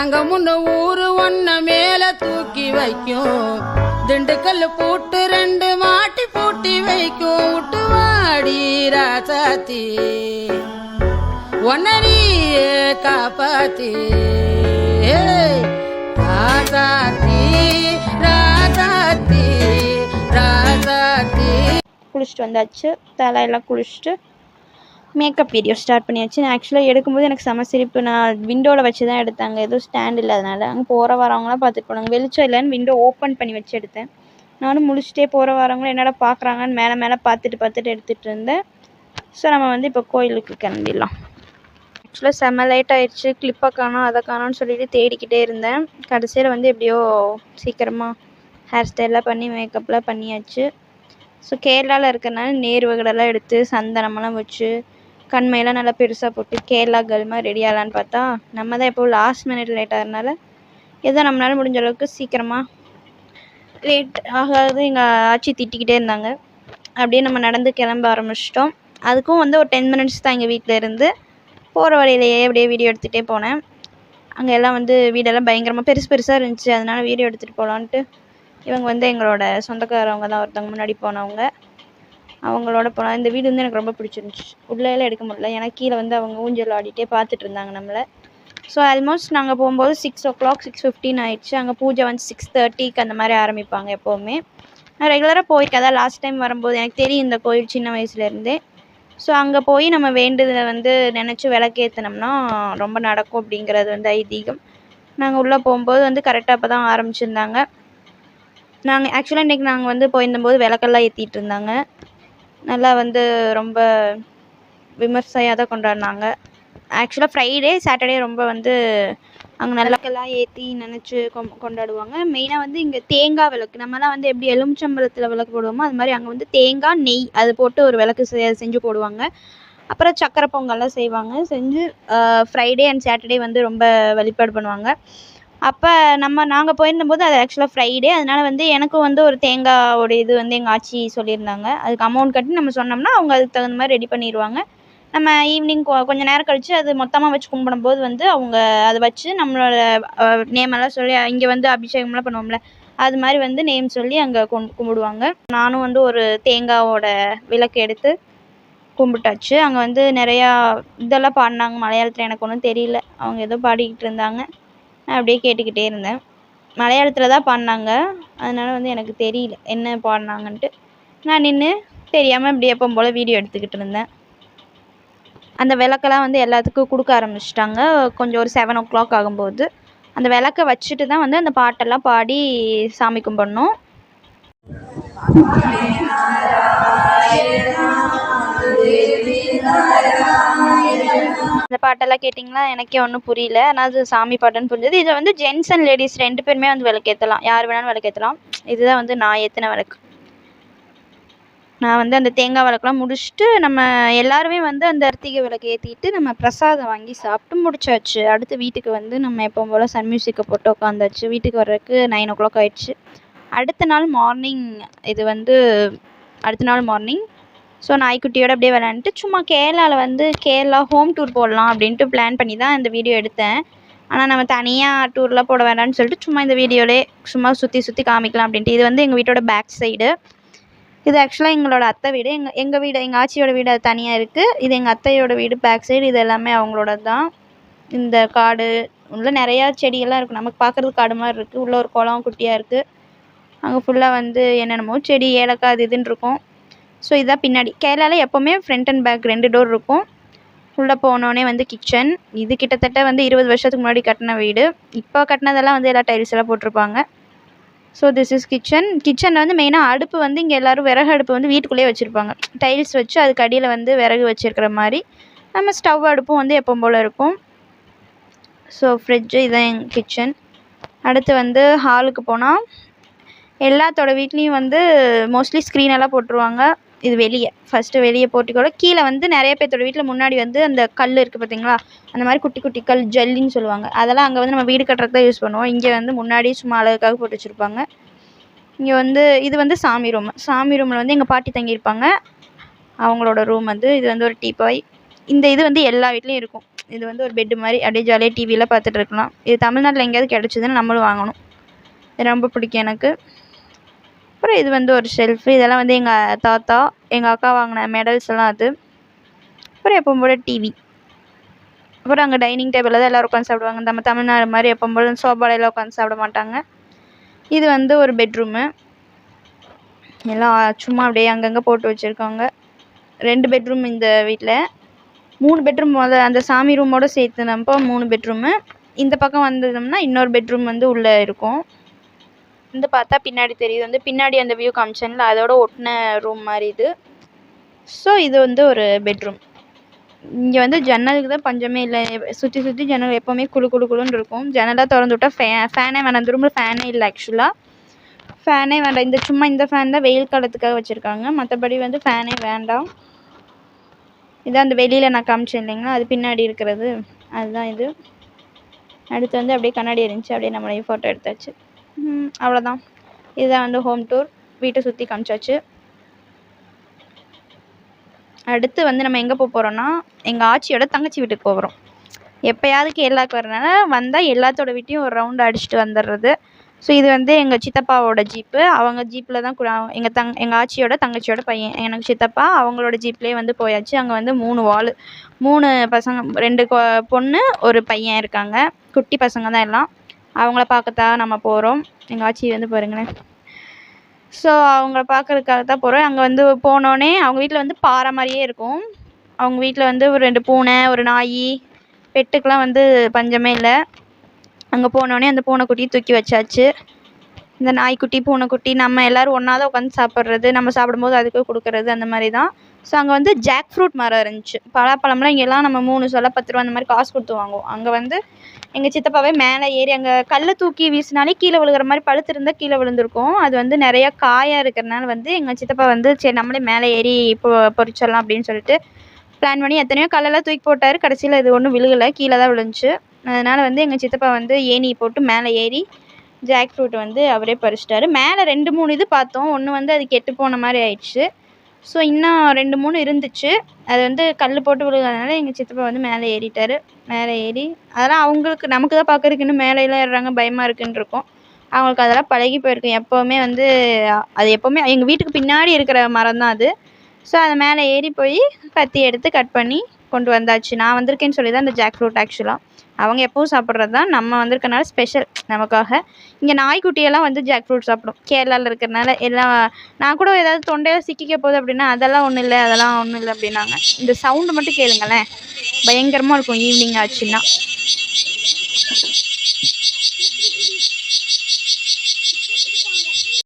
தங்கமுன்னு ஊரு ஒன்ன மேல தூக்கி வைக்கும் திண்டுக்கல் பூட்டு 2 மாட்டி பூட்டி வைக்கும் விட்டுவாடி ராசாத்தி ஒன்ன நீயே காப்பாத்தி ராசாத்தி ராசாத்தி ராசாத்தி. குளிச்சுட்டு வந்தாச்சு, தலையெல்லாம் குளிச்சுட்டு மேக்கப் வீடியோ ஸ்டார்ட் பண்ணியாச்சு. நான் ஆக்சுவலாக எடுக்கும்போது எனக்கு செம சிரிப்பு. நான் விண்டோவில் வச்சு தான் எடுத்தாங்க, எதுவும் ஸ்டாண்ட் இல்லாதனால. அங்கே போகிற வரவங்களாம் பார்த்துட்டு போனாங்க. வெளிச்சம் இல்லைன்னு விண்டோ ஓப்பன் பண்ணி வச்சு எடுத்தேன். நானும் முடிச்சுட்டே போகிற வரவங்களும் என்னடா பார்க்குறாங்கன்னு மேலே பார்த்துட்டு எடுத்துகிட்டு இருந்தேன். ஸோ நம்ம வந்து இப்போ கோயிலுக்கு கிளம்பிடலாம். ஆக்சுவலாக செம்ம லேட் ஆகிடுச்சு, கிளிப்பை காணோம் அதை காணோன்னு சொல்லிட்டு தேடிக்கிட்டே இருந்தேன். கடைசியில் வந்து எப்படியோ சீக்கிரமாக ஹேர் ஸ்டைல்லாம் பண்ணி மேக்கப்லாம் பண்ணியாச்சு. ஸோ கேரளாவில் இருக்கிறனால நேர்வகடெல்லாம் எடுத்து சந்தனமெல்லாம் வச்சு கண்மையெல்லாம் நல்லா பெருசாக போட்டு கேரளா கேர்ள் மாதிரி ரெடி ஆகலான்னு பார்த்தா நம்ம தான் எப்போ லாஸ்ட் மினிட் லேட் ஆகிறதுனால ஏதோ நம்மளால முடிஞ்ச அளவுக்கு சீக்கிரமாக லேட் ஆகாது எங்கள் ஆச்சி திட்டிக்கிட்டே இருந்தாங்க. அப்படியே நம்ம நடந்து கிளம்ப ஆரம்பிச்சிட்டோம். அதுக்கும் வந்து ஒரு 10 மினிட்ஸ் தான் எங்கள் வீட்டில் இருந்து. போகிற வழியிலேயே அப்படியே வீடியோ எடுத்துகிட்டே போனேன். அங்கே எல்லாம் வந்து வீடெல்லாம் பயங்கரமாக பெருசாக இருந்துச்சு, அதனால் வீடியோ எடுத்துகிட்டு போகலான்ட்டு இவங்க வந்து எங்களோட சொந்தக்காரவங்க தான், ஒருத்தவங்க முன்னாடி போனவங்க, அவங்களோட போனால். இந்த வீடு வந்து எனக்கு ரொம்ப பிடிச்சிருந்துச்சி. உள்ளேலாம் எடுக்க முடியல, ஏன்னா கீழே வந்து அவங்க ஊஞ்சல் ஆடிட்டே பார்த்துட்டு இருந்தாங்க நம்மளை. ஸோ ஆல்மோஸ்ட் நாங்கள் போகும்போது 6 o'clock 6:15 ஆயிடுச்சு. அங்கே பூஜை வந்து 6:30க்கு அந்த மாதிரி ஆரம்பிப்பாங்க எப்போவுமே. நான் ரெகுலராக போயிருக்கேன், அதான் லாஸ்ட் டைம் வரும்போது எனக்கு தெரியும் இந்த கோயில் சின்ன வயசுலேருந்தே. ஸோ அங்கே போய் நம்ம வேண்டுதலை வந்து நினச்சி விளக்கேற்றினோம்னா ரொம்ப நடக்கும் அப்படிங்கிறது வந்து ஐதீகம். நாங்கள் உள்ளே போகும்போது வந்து கரெக்டாக அப்போ தான் ஆரம்பிச்சிருந்தாங்க. நாங்கள் ஆக்சுவலாக இன்றைக்கி நாங்கள் வந்து போயிருந்தபோது விளக்கெல்லாம் ஏற்றிட்டு இருந்தாங்க. நல்லா வந்து ரொம்ப விமர்சையாக தான் கொண்டாடினாங்க. ஆக்சுவலாக ஃப்ரைடே சாட்டர்டே ரொம்ப வந்து அங்கே நல்லக்கெல்லாம் ஏற்றி நினச்சி கொண்டாடுவாங்க. மெயினாக வந்து இங்கே தேங்காய் விளக்கு, நம்மலாம் வந்து எப்படி எலுமிச்சம்பழத்தில் விளக்கு போடுவோமோ அது மாதிரி அங்கே வந்து தேங்காய் நெய் அது போட்டு ஒரு விளக்கு செஞ்சு போடுவாங்க. அப்புறம் சக்கரை பொங்கல்லாம் செய்வாங்க. செஞ்சு ஃப்ரைடே அண்ட் சாட்டர்டே வந்து ரொம்ப வழிபாடு பண்ணுவாங்க. அப்போ நாங்கள் போயிருந்தபோது அது ஆக்சுவலாக ஃப்ரைடே, அதனால் வந்து எனக்கும் வந்து ஒரு தேங்காயோட இது வந்து எங்கள் ஆச்சி சொல்லியிருந்தாங்க. அதுக்கு அமௌண்ட் கட்டி நம்ம சொன்னோம்னா அவங்க அதுக்கு தகுந்த மாதிரி ரெடி பண்ணிடுவாங்க. நம்ம ஈவினிங் கொஞ்சம் நேரம் கழித்து அது மொத்தமாக வச்சு கும்பிடும்போது வந்து அவங்க அதை வச்சு நம்மளோட நேமெல்லாம் சொல்லி இங்கே வந்து அபிஷேகம்லாம் பண்ணுவோம்ல அது மாதிரி வந்து நேம் சொல்லி அங்கே கும்பிடுவாங்க. நானும் வந்து ஒரு தேங்காவோட விளக்கு எடுத்து கும்பிட்டாச்சு. அங்கே வந்து நிறையா இதெல்லாம் பாடினாங்க மலையாளத்தில், எனக்கு ஒன்றும் தெரியல. அவங்க ஏதோ பாடிக்கிட்டு இருந்தாங்க, நான் அப்படியே கேட்டுக்கிட்டே இருந்தேன். மலையாளத்தில் தான் பாடினாங்க, அதனால் வந்து எனக்கு தெரியல என்ன பாடினாங்கன்ட்டு. நான் நின்று தெரியாமல் இப்படி எப்போ போல் வீடியோ எடுத்துக்கிட்டு இருந்தேன். அந்த விளக்கெல்லாம் வந்து எல்லாத்துக்கும் கொடுக்க ஆரம்பிச்சிட்டாங்க. கொஞ்சம் ஒரு 7 o'clock ஆகும்போது அந்த விளக்கை வச்சுட்டு தான் வந்து அந்த பாட்டெல்லாம் பாடி சாமி கும்பிடணும். அந்த பாட்டெல்லாம் கேட்டிங்களா, எனக்கே ஒன்றும் புரியல, ஆனால் அது சாமி பாட்டுன்னு புரிஞ்சது. இதை வந்து ஜென்ஸ் அண்ட் லேடிஸ் 2 பேருமே வந்து விளக்கேற்றலாம், யார் வேணாலும் விளக்கேற்றலாம். இதுதான் வந்து நான் ஏற்றின விளக்கு. நான் வந்து அந்த தேங்காய் விளக்கெலாம் முடிச்சுட்டு நம்ம எல்லாருமே வந்து அந்த அர்த்திகை விளக்கு ஏற்றிட்டு நம்ம பிரசாதம் வாங்கி சாப்பிட்டு முடிச்சாச்சு. அடுத்து வீட்டுக்கு வந்து நம்ம எப்போ போல் சன் மியூசிக்கை போட்டு உட்காந்தாச்சு. வீட்டுக்கு வர்றதுக்கு 9 o'clock ஆயிடுச்சு. அடுத்த நாள் மார்னிங் ஸோ நாய்க்குட்டியோடு அப்படியே விளையாண்டுட்டு சும்மா கேரளாவில் வந்து கேரளா ஹோம் டூர் போடலாம் அப்படின்ட்டு பிளான் பண்ணி தான் இந்த வீடியோ எடுத்தேன். ஆனால் நம்ம தனியாக டூர்லாம் போட வேண்டாம்னு சொல்லிட்டு சும்மா இந்த வீடியோவிலே சும்மா சுற்றி காமிக்கலாம் அப்படின்ட்டு. இது வந்து எங்கள் வீட்டோட பேக் சைடு. இது ஆக்சுவலாக எங்களோட அத்தை வீடு. எங்கள் வீடு, எங்கள் ஆச்சியோட வீடு அது தனியாக இருக்குது. இது எங்கள் அத்தையோட வீடு பேக் சைடு. இது எல்லாமே அவங்களோட தான். இந்த காடு உள்ள நிறையா செடியெல்லாம் இருக்குது, நமக்கு பார்க்குறதுக்கு காடு மாதிரி இருக்குது. உள்ளே ஒரு குளம் குட்டியாக இருக்குது. அங்கே ஃபுல்லாக வந்து என்னென்னமோ செடி, ஏலக்காய் அது இதுன்னு இருக்கும். ஸோ இதுதான் பின்னாடி. கேரளாவில் எப்போவுமே ஃப்ரண்ட் அண்ட் பேக் 2 டோர் இருக்கும். உள்ளே போனோடனே வந்து கிச்சன். இது கிட்டத்தட்ட வந்து 20 வருஷத்துக்கு முன்னாடி கட்டின வீடு. இப்போ கட்டினதெல்லாம் வந்து எல்லா டைல்ஸ் எல்லாம் போட்டிருப்பாங்க. So this is kitchen. கிச்சனில் வந்து மெயினாக அடுப்பு வந்து இங்கே எல்லோரும் விறகு அடுப்பு வந்து வீட்டுக்குள்ளேயே வச்சுருப்பாங்க. டைல்ஸ் வச்சு அதுக்கு அடியில் வந்து விறகு வச்சுருக்கிற மாதிரி. நம்ம ஸ்டவ் அடுப்பும் வந்து எப்போ போல் இருக்கும். ஸோ ஃப்ரிட்ஜு, இதுதான் எங்கள் கிச்சன். அடுத்து வந்து ஹாலுக்கு போனால் எல்லாத்தோட வீட்லேயும் வந்து மோஸ்ட்லி ஸ்க்ரீனெல்லாம் போட்டுருவாங்க. இது வெளியே ஃபஸ்ட்டு வெளியே போட்டிக்கோட கீழே வந்து நிறைய பேர்த்தோட வீட்டில் முன்னாடி வந்து அந்த கல் இருக்குது பார்த்தீங்களா, அந்த மாதிரி குட்டி குட்டி கல் ஜல்லின்னு சொல்லுவாங்க. அதெல்லாம் அங்கே வந்து நம்ம வீடு கட்டுறதுக்கு தான் யூஸ் பண்ணுவோம். இங்கே வந்து முன்னாடி சும்மா அழகுக்காக போட்டு வச்சுருப்பாங்க. இங்கே வந்து இது வந்து சாமி ரூம். சாமி ரூமில் வந்து எங்கள் பாட்டி தங்கியிருப்பாங்க, அவங்களோட ரூம் வந்து. இது வந்து ஒரு டீபாய். இந்த இது வந்து எல்லா வீட்லேயும் இருக்கும். இது வந்து ஒரு பெட்டு மாதிரி அப்படியே ஜாலியாக டிவியில் பார்த்துட்டு இருக்கலாம். இது தமிழ்நாட்டில் எங்கேயாவது கிடச்சிதுன்னு நம்மளும் வாங்கணும். இது ரொம்ப பிடிக்கும் எனக்கு. அப்புறம் இது வந்து ஒரு ஷெல்ஃபு. இதெல்லாம் வந்து எங்கள் தாத்தா எங்கள் அக்கா வாங்கின மெடல்ஸ் எல்லாம் அது. அப்புறம் எப்பவும் போல் டிவி. அப்புறம் அங்கே டைனிங் டேபிளில் தான் எல்லோரும் உட்காந்து சாப்பிடுவாங்க. நம்ம தமிழ்நாடு மாதிரி எப்பவும் போல் சோபாலையில் உட்காந்து சாப்பிட மாட்டாங்க. இது வந்து ஒரு பெட்ரூமு. எல்லாம் சும்மா அப்படியே அங்கங்கே போட்டு வச்சுருக்காங்க. 2 பெட்ரூம் இந்த வீட்டில். 3 பெட்ரூம் அந்த சாமி ரூமோடு சேர்த்துனப்போ 3 பெட்ரூமு. இந்த பக்கம் வந்தோம்னா இன்னொரு பெட்ரூம் வந்து உள்ளே இருக்கும். வந்து பார்த்தா பின்னாடி தெரியுது வந்து பின்னாடி அந்த வியூ காமிச்சேன்ல அதோட ஒட்டின ரூம் மாதிரி இது. ஸோ இது வந்து ஒரு பெட்ரூம். இங்கே வந்து ஜன்னலுக்கு தான் பஞ்சமே இல்லை. சுற்றி சுற்றி ஜன்னல் எப்போவுமே குளு குளு குளுன்னு இருக்கும். ஜன்னலாக திறந்து விட்டா ஃபேனே வேணாம். அந்த ரூமில் ஃபேனே இல்லை ஆக்சுவலாக. ஃபேனே வேண்டாம். இந்த ஃபேன் தான் வெயில் காலத்துக்காக வச்சுருக்காங்க. மற்றபடி வந்து ஃபேனே வேண்டாம். இதான் அந்த வெளியில் நான் காமிச்சேன் இல்லைங்களா, அது பின்னாடி இருக்கிறது அதுதான் இது. அடுத்து வந்து அப்படியே கண்ணாடி இருந்துச்சு, அப்படியே நம்மளே ஃபோட்டோ எடுத்தாச்சு. அவ்வளோதான். இதுதான் வந்து ஹோம் டூர். வீட்டை சுற்றி காமிச்சாச்சு. அடுத்து வந்து நம்ம எங்கே போகிறோன்னா எங்கள் ஆச்சியோட தங்கச்சி வீட்டுக்கு போகிறோம். எப்போயாவது கேரளாவுக்கு வரனால வந்தால் எல்லாத்தோட வீட்டையும் ஒரு ரவுண்டு அடிச்சுட்டு வந்துடுறது. ஸோ இது வந்து எங்கள் சித்தப்பாவோட ஜீப்பு. அவங்க ஜீப்பில் தான் எங்கள் ஆச்சியோட தங்கச்சியோட பையன் எனக்கு சித்தப்பா அவங்களோட ஜீப்லேயே வந்து போயாச்சு. அங்கே வந்து 3 வால் 3 பசங்க 2 பொண்ணு ஒரு பையன் இருக்காங்க. குட்டி பசங்க தான் எல்லாம். அவங்கள பார்க்கத்தான் நம்ம போகிறோம். எங்கள் ஆச்சி வந்து பாருங்களேன். ஸோ அவங்கள பார்க்கறதுக்காக தான் போகிறோம். அங்கே வந்து போனோடனே அவங்க வீட்டில் வந்து பாறை மாதிரியே இருக்கும். அவங்க வீட்டில் வந்து ஒரு 2 பூனை ஒரு நாய் பெட்டுக்கெலாம் வந்து பஞ்சமே இல்லை. அங்கே போனோடனே அந்த பூனைக்குட்டியை தூக்கி வச்சாச்சு. இந்த நாய்க்குட்டி பூனைக்குட்டி நம்ம எல்லோரும் ஒன்றா தான் உட்காந்து சாப்பிட்றது. நம்ம சாப்பிடும்போது அதுக்கு கொடுக்குறது அந்த மாதிரி தான். ஸோ அங்கே வந்து ஜாக் ஃப்ரூட் மரம் இருந்துச்சு. பலாப்பழம்லாம் இங்கெல்லாம் நம்ம 3 சொல்ல 10 ரூபா அந்த மாதிரி காசு கொடுத்து வாங்குவோம். அங்கே வந்து எங்கள் சித்தப்பாவே மேலே ஏறி அங்கே கல்லை தூக்கி வீசினாலே கீழே விழுகிற மாதிரி பழுத்து இருந்தால் கீழே விழுந்திருக்கும். அது வந்து நிறையா காயாக இருக்கிறனால வந்து எங்கள் சித்தப்பா வந்து சரி நம்மளே மேலே ஏறி பொறிச்சிடலாம் அப்படின்னு சொல்லிட்டு பிளான் பண்ணி எத்தனையோ கல்லெல்லாம் தூக்கி போட்டார். கடைசியில் இது ஒன்றும் விழுகலை, கீழே தான் விழுந்துச்சு. அதனால் வந்து எங்கள் சித்தப்பா வந்து ஏணி போட்டு மேலே ஏறி ஜாக் ஃப்ரூட் வந்து அவரே பறிச்சிட்டாரு. மேலே 2-3 இது பார்த்தோம். ஒன்று வந்து அது கெட்டு போன மாதிரி ஆயிடுச்சு. ஸோ இன்னும் 2-3 இருந்துச்சு. அது வந்து கல் போட்டு விழுகிறதுனால எங்கள் சித்தப்பா வந்து மேலே ஏறிட்டார். மேலே ஏறி அதெல்லாம் அவங்களுக்கு நமக்கு தான் பார்க்கறதுக்கு இன்னும் மேலேலாம் ஏறுறாங்க பயமாக இருக்குன்னு இருக்கும். அவங்களுக்கு அதெல்லாம் பழகி போயிருக்கும். எப்போவுமே வந்து அது எப்போவுமே எங்கள் வீட்டுக்கு பின்னாடி இருக்கிற மரம் தான் அது. ஸோ அதை மேலே ஏறி போய் கத்தி எடுத்து கட் பண்ணி கொண்டு வந்தாச்சு. நான் வந்திருக்கேன்னு சொல்லி தான் இந்த ஜாக் ஃப்ரூட் ஆக்சுவலாக அவங்க எப்பவும் சாப்பிட்றது தான். நம்ம வந்திருக்கனால ஸ்பெஷல் நமக்காக. இங்கே நாய்க்குட்டியெல்லாம் வந்து ஜாக் ஃப்ரூட் சாப்பிடும் கேரளாவில் இருக்கிறனால. எல்லாம் நான் கூட ஏதாவது தொண்டையில் சிக்கிக்க போகுது அப்படின்னா அதெல்லாம் ஒன்றும் இல்லை அப்படின்னாங்க. இந்த சவுண்டு மட்டும் கேளுங்களேன், பயங்கரமாக இருக்கும் ஈவினிங் ஆச்சுன்னா.